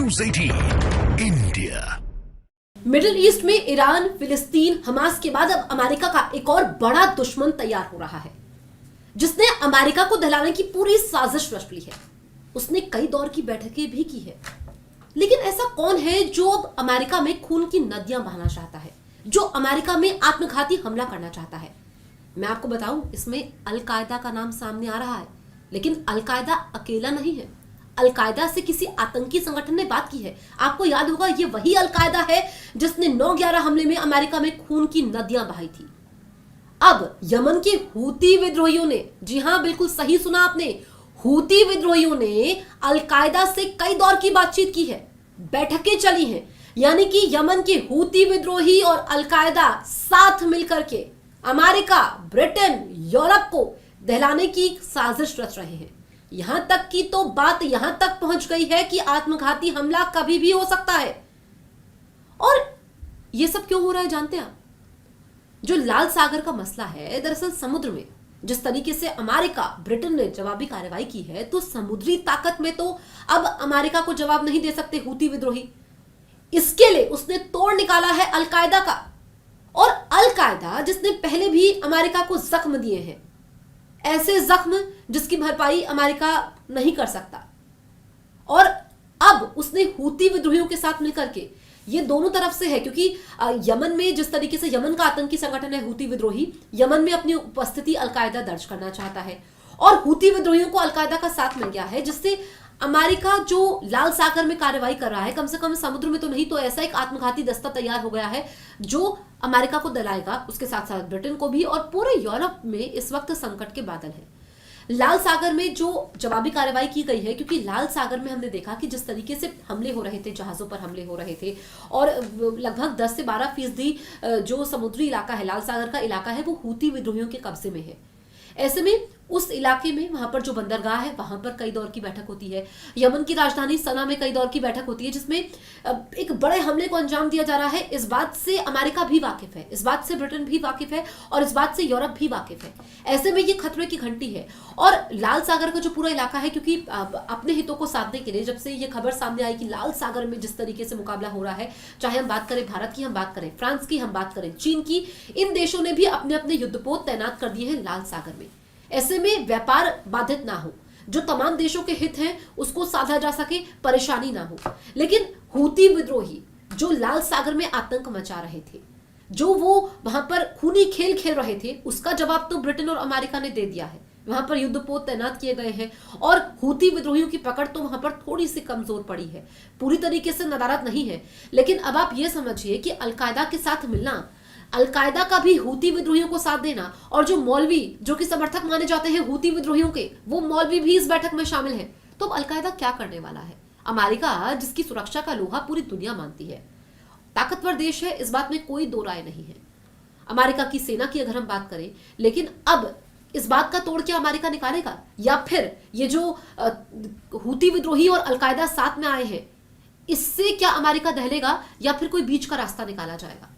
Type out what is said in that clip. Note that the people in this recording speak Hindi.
News 18 India. मिडिल ईस्ट में ईरान, फिलिस्तीन, हमास के बाद अब अमेरिका का एक और बड़ा दुश्मन तैयार हो रहा है, जिसने अमेरिका को दहलाने की पूरी साजिश रच ली है। उसने कई दौर की बैठकें भी की है, लेकिन ऐसा कौन है जो अब अमेरिका में खून की नदियां बहाना चाहता है, जो अमेरिका में आत्मघाती हमला करना चाहता है? मैं आपको बताऊं, इसमें अल-कायदा का नाम सामने आ रहा है, लेकिन अल-कायदा अकेला नहीं है। अल-कायदा से किसी आतंकी संगठन ने बात की है। आपको याद होगा, ये वही अल-कायदा है जिसने 9/11 हमले में अमेरिका में खून की नदियां बहाई थी। अब यमन के हूती विद्रोहियों ने, जी हां, बिल्कुल सही सुना आपने, हूती विद्रोहियों ने अल-कायदा से कई दौर की बातचीत की है, बैठकें चली हैं। यानी कि यमन के हूती विद्रोही और अल-कायदा साथ मिलकर के अमेरिका, ब्रिटेन, यूरोप को दहलाने की साजिश रच रहे हैं। यहां तक की तो बात यहां तक पहुंच गई है कि आत्मघाती हमला कभी भी हो सकता है। और यह सब क्यों हो रहा है जानते हैं आप? जो लाल सागर का मसला है, दरअसल समुद्र में जिस तरीके से अमेरिका, ब्रिटेन ने जवाबी कार्रवाई की है, तो समुद्री ताकत में तो अब अमेरिका को जवाब नहीं दे सकते हूती विद्रोही। इसके लिए उसने तोड़ निकाला है अल-कायदा का। और अल-कायदा जिसने पहले भी अमेरिका को जख्म दिए हैं, ऐसे जख्म जिसकी भरपाई अमेरिका नहीं कर सकता, और अब उसने हूती विद्रोहियों के साथ मिलकर के, ये दोनों तरफ से है, क्योंकि यमन में जिस तरीके से यमन का आतंकी संगठन है हूती विद्रोही, यमन में अपनी उपस्थिति अल-कायदा दर्ज करना चाहता है, और हूती विद्रोहियों को अल-कायदा का साथ मिल गया है, जिससे अमेरिका जो लाल सागर में कार्रवाई कर रहा है, कम से कम समुद्र में तो नहीं, तो ऐसा एक आत्मघाती दस्ता तैयार हो गया है जो अमेरिका को दलाएगा, उसके साथ साथ ब्रिटेन को भी, और पूरे यूरोप में इस वक्त संकट के बादल हैं। लाल सागर में जो जवाबी कार्रवाई की गई है, क्योंकि लाल सागर में हमने देखा कि जिस तरीके से हमले हो रहे थे, जहाजों पर हमले हो रहे थे, और लगभग 10 से 12% जो समुद्री इलाका है, लाल सागर का इलाका है, वो हूती विद्रोहियों के कब्जे में है। ऐसे में उस इलाके में, वहां पर जो बंदरगाह है, वहां पर कई दौर की बैठक होती है। यमन की राजधानी सना में कई दौर की बैठक होती है, जिसमें एक बड़े हमले को अंजाम दिया जा रहा है। इस बात से अमेरिका भी वाकिफ है, इस बात से ब्रिटेन भी वाकिफ है, और इस बात से यूरोप भी वाकिफ है। ऐसे में ये खतरे की घंटी है। और लाल सागर का जो पूरा इलाका है, क्योंकि अपने हितों को साधने के लिए जब से ये खबर सामने आई कि लाल सागर में जिस तरीके से मुकाबला हो रहा है, चाहे हम बात करें भारत की, हम बात करें फ्रांस की, हम बात करें चीन की, इन देशों ने भी अपने अपने युद्धपोत तैनात कर दिए हैं लाल सागर में। ऐसे में व्यापार बाधित ना हो, जो तमाम देशों के हित हैं उसको साधा जा सके, परेशानी ना हो। लेकिन हूती विद्रोही जो लाल सागर में आतंक मचा रहे थे, जो वो वहां पर खूनी खेल खेल रहे थे, उसका जवाब तो ब्रिटेन और अमेरिका ने दे दिया है। वहां पर युद्धपोत तैनात किए गए हैं, और हूती विद्रोहियों की पकड़ तो वहां पर थोड़ी सी कमजोर पड़ी है, पूरी तरीके से नदारद नहीं है। लेकिन अब आप ये समझिए कि अल-कायदा के साथ मिलना, अल-कायदा का भी हूती विद्रोहियों को साथ देना, और जो मौलवी, जो कि समर्थक माने जाते हैं हूती विद्रोहियों के, वो मौलवी भी इस बैठक में शामिल हैं। तो अल-कायदा क्या करने वाला है? अमेरिका, जिसकी सुरक्षा का लोहा पूरी दुनिया मानती है, ताकतवर देश है, इस बात में कोई दो राय नहीं है। अमेरिका की सेना की अगर हम बात करें, लेकिन अब इस बात का तोड़ क्या अमेरिका निकालेगा, या फिर ये जो हूती विद्रोही और अल-कायदा साथ में आए हैं, इससे क्या अमेरिका दहलेगा, या फिर कोई बीच का रास्ता निकाला जाएगा?